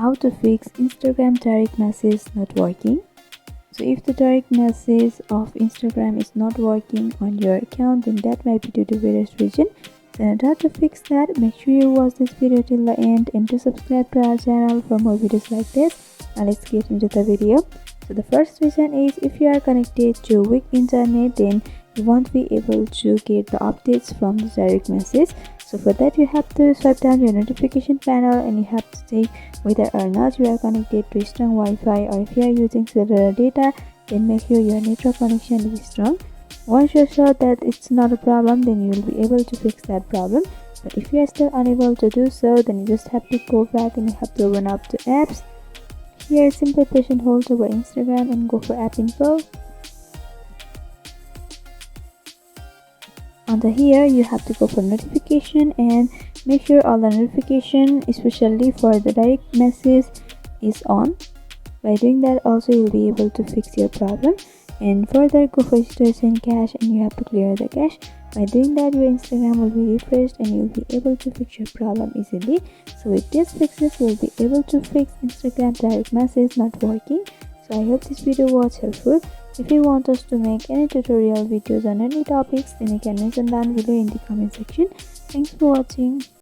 how to fix Instagram direct message not working. So if the direct message of Instagram is not working on your account, then that might be due to various reason. So in order to fix that, make sure you watch this video till the end and to subscribe to our channel for more videos like this. Now let's get into the video. So the first reason is, if you are connected to weak internet, then you won't be able to get the updates from the direct message. So for that, you have to swipe down your notification panel and you have to check whether or not you are connected to strong Wi-Fi, or if you are using cellular data, then make sure your network connection is strong. Once you're sure that it's not a problem, then you will be able to fix that problem. But if you are still unable to do so, then you just have to go back and you have to open up the apps. Here, simply press and hold over Instagram and go for app info. Under here, you have to go for notification and make sure all the notification, especially for the direct message, is on. By doing that, also you'll be able to fix your problem. And further, go for storage and cache, and you have to clear the cache. By doing that, your Instagram will be refreshed and you'll be able to fix your problem easily. So with these fixes, you'll be able to fix Instagram direct message not working. So I hope this video was helpful. If you want us to make any tutorial videos on any topics, then you can mention down below in the comment section. Thanks for watching.